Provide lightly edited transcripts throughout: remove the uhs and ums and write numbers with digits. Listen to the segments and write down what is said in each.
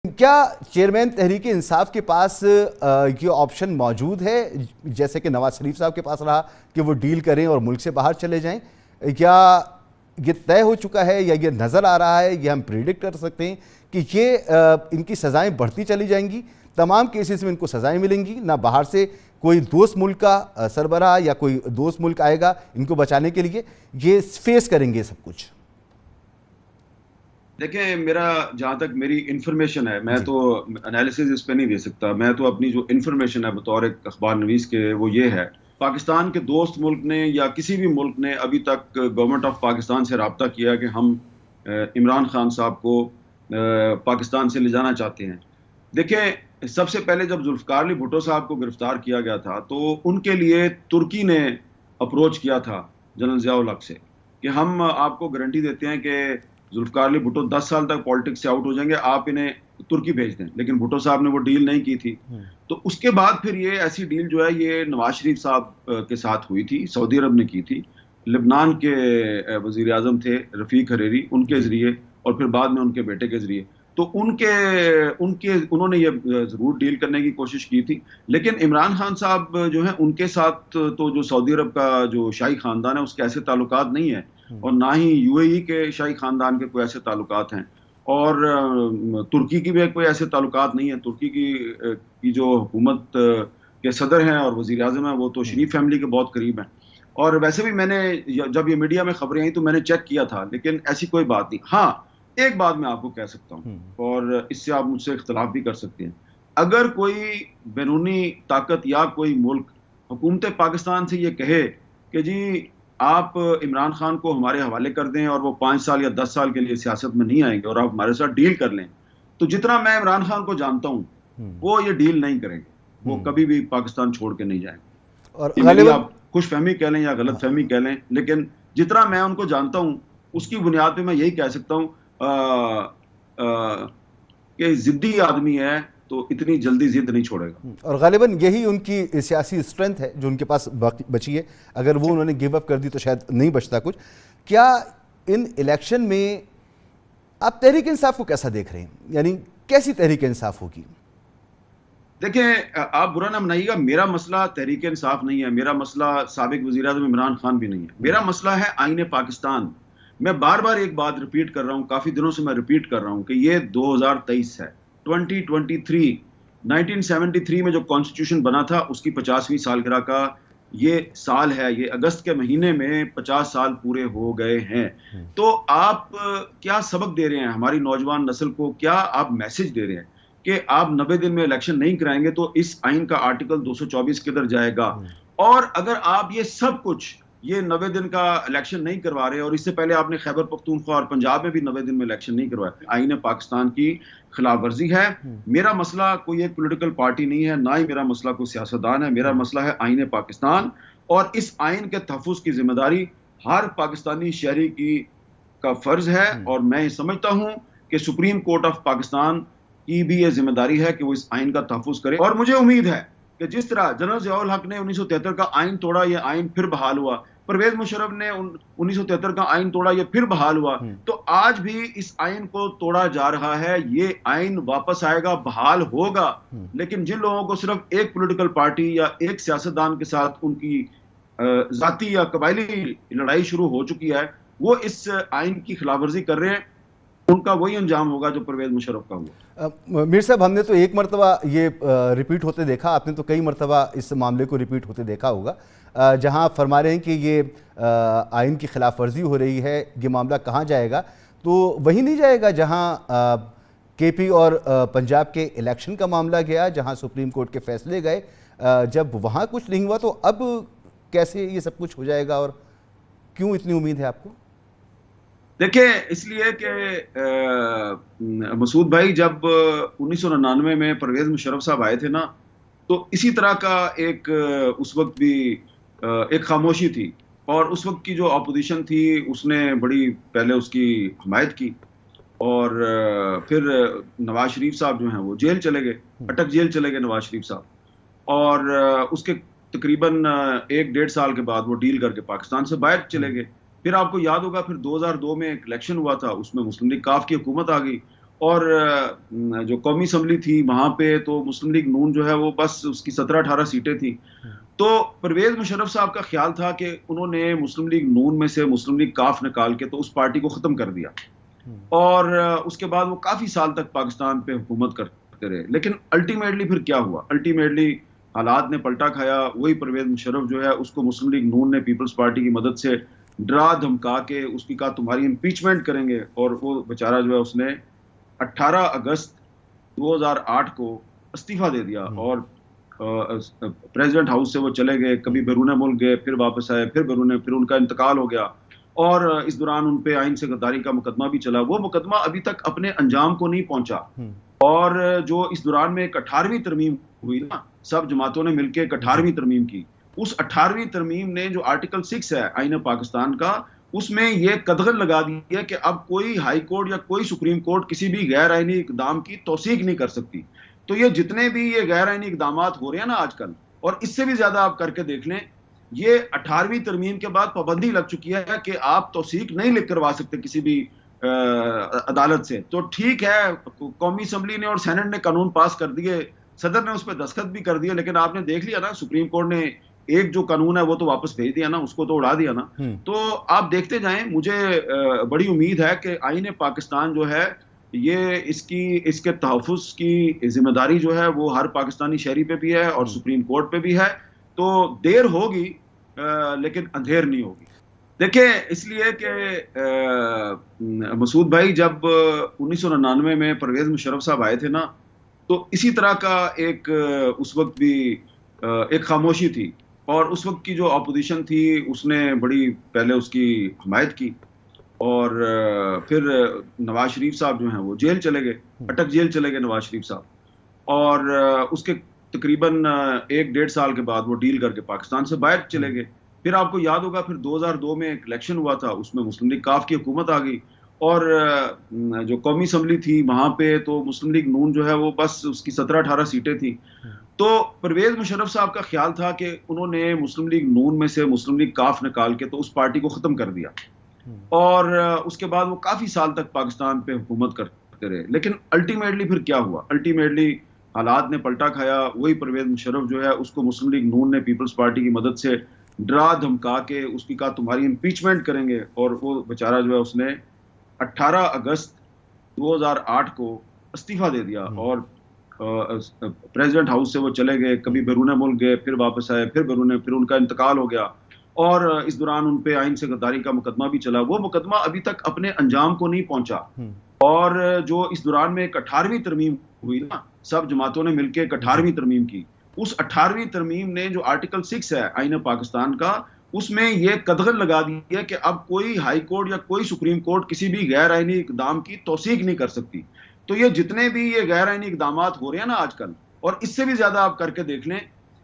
کیا چیئرمین تحریک انصاف کے پاس یہ آپشن موجود ہے جیسے کہ نواز شریف صاحب کے پاس رہا کہ وہ ڈیل کریں اور ملک سے باہر چلے جائیں، یا یہ طے ہو چکا ہے یا یہ نظر آ رہا ہے، یہ ہم پریڈکٹ کر سکتے ہیں کہ یہ ان کی سزائیں بڑھتی چلی جائیں گی، تمام کیسز میں ان کو سزائیں ملیں گی، نہ باہر سے کوئی دوست ملک کا سربراہ یا کوئی دوست ملک آئے گا ان کو بچانے کے لیے، یہ فیس کریں گے سب کچھ؟ دیکھیں، میرا جہاں تک میری انفارمیشن ہے، میں تو انالیسز اس پہ نہیں دے سکتا، میں تو اپنی جو انفارمیشن ہے بطور ایک اخبار نویس کے وہ یہ ہے، پاکستان کے دوست ملک نے یا کسی بھی ملک نے ابھی تک گورنمنٹ آف پاکستان سے رابطہ کیا کہ ہم عمران خان صاحب کو پاکستان سے لے جانا چاہتے ہیں۔ دیکھیں، سب سے پہلے جب ذوالفقار علی بھٹو صاحب کو گرفتار کیا گیا تھا تو ان کے لیے ترکی نے اپروچ کیا تھا جنرل ضیاء الحق سے کہ ہم آپ کو گارنٹی دیتے ہیں کہ ذوالفقار علی بھٹو 10 سال تک پالیٹکس سے آؤٹ ہو جائیں گے، آپ انہیں ترکی بھیج دیں، لیکن بھٹو صاحب نے وہ ڈیل نہیں کی تھی۔ تو اس کے بعد پھر یہ ایسی ڈیل جو ہے یہ نواز شریف صاحب کے ساتھ ہوئی تھی، سعودی عرب نے کی تھی، لبنان کے وزیر اعظم تھے رفیق حریری، ان کے ذریعے، اور پھر بعد میں ان کے بیٹے کے ذریعے، تو انہوں نے یہ ضرور ڈیل کرنے کی کوشش کی تھی۔ لیکن عمران خان صاحب جو ہیں ان کے ساتھ تو جو سعودی عرب کا جو شاہی خاندان ہے اس کے ایسے تعلقات نہیں ہیں، اور نہ ہی یو اے ای کے شاہی خاندان کے کوئی ایسے تعلقات ہیں، اور ترکی کی بھی کوئی ایسے تعلقات نہیں ہیں۔ ترکی کی جو حکومت کے صدر ہیں اور وزیر اعظم ہیں وہ تو شریف فیملی کے بہت قریب ہیں، اور ویسے بھی میں نے جب یہ میڈیا میں خبریں آئیں تو میں نے چیک کیا تھا، لیکن ایسی کوئی بات نہیں۔ ہاں، ایک بات میں آپ کو کہہ سکتا ہوں اور اس سے آپ مجھ سے اختلاف بھی کر سکتے ہیں، اگر کوئی بیرونی طاقت یا کوئی ملک حکومت پاکستان سے یہ کہے کہ جی آپ عمران خان کو ہمارے حوالے کر دیں اور وہ 5 سال یا 10 سال کے لیے سیاست میں نہیں آئیں گے اور آپ ہمارے ساتھ ڈیل کر لیں، تو جتنا میں عمران خان کو جانتا ہوں وہ یہ ڈیل نہیں کریں گے، وہ کبھی بھی پاکستان چھوڑ کے نہیں جائیں گے۔ اور یہ میری آپ خوش فہمی کہہ لیں یا غلط فہمی کہہ لیں، لیکن جتنا میں ان کو جانتا ہوں اس کی بنیاد پہ میں یہی کہہ سکتا ہوں کہ ضدی آدمی ہے تو اتنی جلدی ضد نہیں چھوڑے گا، اور غالباً یہی ان کی سیاسی اسٹرینتھ ہے جو ان کے پاس بچی ہے، اگر وہ انہوں نے گیو اپ کر دی تو شاید نہیں بچتا کچھ۔ کیا ان الیکشن میں آپ تحریک انصاف کو کیسا دیکھ رہے ہیں، یعنی کیسی تحریک انصاف ہوگی؟ دیکھیں، آپ برا نہ منائیے گا، میرا مسئلہ تحریک انصاف نہیں ہے، میرا مسئلہ سابق وزیر اعظم عمران خان بھی نہیں ہے، میرا مسئلہ ہے آئین پاکستان۔ میں بار بار ایک بات ریپیٹ کر رہا ہوں، کافی دنوں سے میں ریپیٹ کر رہا ہوں کہ یہ 2023 ہے، 2023، 1973 میں جو کانسٹیٹیوشن بنا تھا اس کی 50ویں سالگرہ کا یہ سال ہے، یہ اگست کے مہینے میں 50 سال پورے ہو گئے ہیں۔ تو آپ کیا سبق دے رہے ہیں ہماری نوجوان نسل کو، کیا آپ میسج دے رہے ہیں کہ آپ 90 دن میں الیکشن نہیں کرائیں گے تو اس آئین کا آرٹیکل 224 کدھر جائے گا؟ اور اگر آپ یہ سب کچھ یہ 90 دن کا الیکشن نہیں کروا رہے، اور اس سے پہلے آپ نے خیبر پختونخوا اور پنجاب میں بھی 90 دن میں الیکشن نہیں کروائے، آئین پاکستان کی خلاف ورزی ہے۔ میرا مسئلہ کوئی ایک پولیٹیکل پارٹی نہیں ہے، نہ ہی میرا مسئلہ کوئی سیاستدان ہے، میرا مسئلہ ہے آئین پاکستان، اور اس آئین کے تحفظ کی ذمہ داری ہر پاکستانی شہری کا فرض ہے، اور میں سمجھتا ہوں کہ سپریم کورٹ آف پاکستان کی بھی یہ ذمہ داری ہے کہ وہ اس آئین کا تحفظ کرے۔ اور مجھے امید ہے کہ جس طرح جنرل ضیاء الحق نے 1973 کا آئین توڑا، یہ آئین پھر بحال ہوا، پرویز مشرف نے 1973 کا آئین توڑا، یہ پھر بحال ہوا، تو آج بھی اس آئین کو توڑا جا رہا ہے، یہ آئین واپس آئے گا، بحال ہوگا۔ لیکن جن لوگوں کو صرف ایک پولیٹیکل پارٹی یا ایک سیاستدان کے ساتھ ان کی ذاتی یا قبائلی لڑائی شروع ہو چکی ہے، وہ اس آئین کی خلاف ورزی کر رہے ہیں، ان کا وہی انجام ہوگا جو پرویز مشرف کا ہوا۔ میر صاحب، ہم نے تو ایک مرتبہ یہ ریپیٹ ہوتے دیکھا، آپ نے تو کئی مرتبہ اس معاملے کو ریپیٹ ہوتے دیکھا ہوگا، جہاں آپ فرما رہے ہیں کہ یہ آئین کی خلاف ورزی ہو رہی ہے، یہ معاملہ کہاں جائے گا؟ تو وہی نہیں جائے گا جہاں کے پی اور پنجاب کے الیکشن کا معاملہ گیا، جہاں سپریم کورٹ کے فیصلے گئے، جب وہاں کچھ نہیں ہوا تو اب کیسے یہ سب کچھ ہو جائے گا، اور کیوں اتنی امید ہے آپ کو؟ دیکھیں، اس لیے کہ مسعود بھائی، جب 1999 میں پرویز مشرف صاحب آئے تھے نا، تو اسی طرح کا ایک اس وقت بھی ایک خاموشی تھی، اور اس وقت کی جو اپوزیشن تھی اس نے بڑی پہلے اس کی حمایت کی، اور پھر نواز شریف صاحب جو ہیں وہ جیل چلے گئے، اٹک جیل چلے گئے نواز شریف صاحب، اور اس کے تقریباً 1-1.5 سال کے بعد وہ ڈیل کر کے پاکستان سے باہر چلے گئے۔ پھر آپ کو یاد ہوگا پھر 2002 میں ایک الیکشن ہوا تھا، اس میں مسلم لیگ کاف کی حکومت آ گئی، اور جو قومی اسمبلی تھی وہاں پہ تو مسلم لیگ نون جو ہے وہ بس اس کی 17-18 سیٹیں تھیں. تو پرویز مشرف صاحب کا خیال تھا کہ انہوں نے مسلم لیگ نون میں سے مسلم لیگ کاف نکال کے تو اس پارٹی کو ختم کر دیا, اور اس کے بعد وہ کافی سال تک پاکستان پہ حکومت کرتے رہے. لیکن الٹیمیٹلی پھر کیا ہوا؟ الٹیمیٹلی حالات نے پلٹا کھایا. وہی پرویز مشرف جو ہے اس کو مسلم لیگ نون نے پیپلز پارٹی کی مدد سے ڈرا دھمکا کے اس کی کہا تمہاری امپیچمنٹ کریں گے, اور وہ بیچارہ جو ہے اس نے 18 اگست 2008 کو استعفیٰ دے دیا اور پریزیڈنٹ ہاؤس سے وہ چلے گئے. کبھی بیرون ملک گئے, پھر واپس آئے, پھر ان کا انتقال ہو گیا, اور اس دوران ان پہ آئین سے غداری کا مقدمہ بھی چلا. وہ مقدمہ ابھی تک اپنے انجام کو نہیں پہنچا. اور جو اس دوران میں ایک 18ویں ترمیم ہوئی نا, سب جماعتوں نے مل کے ایک 18ویں ترمیم کی. اس 18ویں ترمیم نے جو آرٹیکل 6 ہے آئین پاکستان کا, اس میں یہ قدغن لگا دیا کہ اب کوئی ہائی کورٹ یا کوئی سپریم کورٹ کسی بھی غیر آئینی اقدام کی توثیق نہیں کر سکتی. تو یہ جتنے بھی یہ غیر آئینی اقدامات ہو رہے ہیں نا آج کل, اور اس سے بھی زیادہ آپ کر کے دیکھ لیں, یہ 18ویں ترمیم کے بعد پابندی لگ چکی ہے کہ آپ توثیق نہیں لکھ کروا سکتے کسی بھی عدالت سے. تو ٹھیک ہے, قومی اسمبلی نے اور سینٹ نے قانون پاس کر دیے, صدر نے اس پہ دستخط بھی کر دیے, لیکن آپ نے دیکھ لیا نا سپریم کورٹ نے ایک جو قانون ہے وہ تو واپس بھیج دیا نا, اس کو تو اڑا دیا نا. تو آپ دیکھتے جائیں. مجھے بڑی امید ہے کہ آئین پاکستان جو ہے یہ اس کے تحفظ کی ذمہ داری جو ہے وہ ہر پاکستانی شہری پہ بھی ہے اور سپریم کورٹ پہ بھی ہے. تو دیر ہوگی لیکن اندھیر نہیں ہوگی. دیکھیں, اس لیے کہ مسعود بھائی جب 1999 میں پرویز مشرف صاحب آئے تھے نا, تو اسی طرح کا ایک اس وقت بھی ایک خاموشی تھی, اور اس وقت کی جو اپوزیشن تھی اس نے بڑی پہلے اس کی حمایت کی, اور پھر نواز شریف صاحب جو ہیں وہ جیل چلے گئے, اٹک جیل چلے گئے نواز شریف صاحب, اور اس کے تقریباً 1-1.5 سال کے بعد وہ ڈیل کر کے پاکستان سے باہر چلے گئے. پھر آپ کو یاد ہوگا پھر 2002 میں ایک الیکشن ہوا تھا, اس میں مسلم لیگ کاف کی حکومت آ گئی, اور جو قومی اسمبلی تھی وہاں پہ تو مسلم لیگ نون جو ہے وہ بس اس کی 17-18 سیٹیں تھیں. تو پرویز مشرف صاحب کا خیال تھا کہ انہوں نے مسلم لیگ نون میں سے مسلم لیگ کاف نکال کے تو اس پارٹی کو ختم کر دیا, اور اس کے بعد وہ کافی سال تک پاکستان پہ حکومت کرتے رہے. لیکن الٹیمیٹلی پھر کیا ہوا؟ الٹیمیٹلی حالات نے پلٹا کھایا. وہی پرویز مشرف جو ہے اس کو مسلم لیگ نون نے پیپلز پارٹی کی مدد سے ڈرا دھمکا کے اس کی کہا تمہاری امپیچمنٹ کریں گے, اور وہ بیچارہ جو ہے اس نے 18 اگست 2008 کو استعفیٰ دے دیا, اور پریزیڈنٹ ہاؤس سے وہ چلے گئے. کبھی بیرون ملک گئے, پھر واپس آئے, پھر ان کا انتقال ہو گیا, اور اس دوران ان پہ آئین سے غداری کا مقدمہ بھی چلا. وہ مقدمہ ابھی تک اپنے انجام کو نہیں پہنچا. اور جو اس دوران میں ایک 18ویں ترمیم ہوئی نا, سب جماعتوں نے مل کے ایک 18ویں ترمیم کی. اس 18ویں ترمیم نے جو آرٹیکل 6 ہے آئین پاکستان کا, اس میں یہ قدغن لگا دیا کہ اب کوئی ہائی کورٹ یا کوئی سپریم کورٹ کسی بھی غیر آئینی اقدام کی توثیق نہیں کر سکتی. تو یہ جتنے بھی یہ غیر آئینی اقدامات ہو رہے ہیں نا آج کل, اور اس سے بھی زیادہ آپ کر کے دیکھ لیں,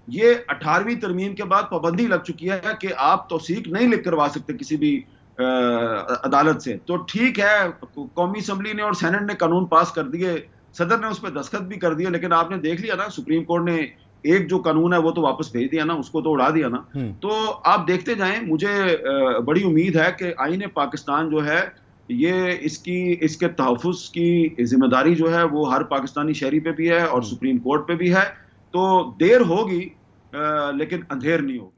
یہ 18ویں ترمیم کے بعد پابندی لگ چکی ہے کہ آپ توثیق نہیں لکھ کروا سکتے کسی بھی عدالت سے. تو ٹھیک ہے, قومی اسمبلی نے اور سینٹ نے قانون پاس کر دیے, صدر نے اس پہ دستخط بھی کر دیے, لیکن آپ نے دیکھ لیا نا سپریم کورٹ نے ایک جو قانون ہے وہ تو واپس بھیج دیا نا, اس کو تو اڑا دیا نا. تو آپ دیکھتے جائیں. مجھے بڑی امید ہے کہ آئین پاکستان جو ہے یہ اس کے تحفظ کی ذمہ داری جو ہے وہ ہر پاکستانی شہری پہ بھی ہے اور سپریم کورٹ پہ بھی ہے. تو دیر ہوگی لیکن اندھیر نہیں ہوگی.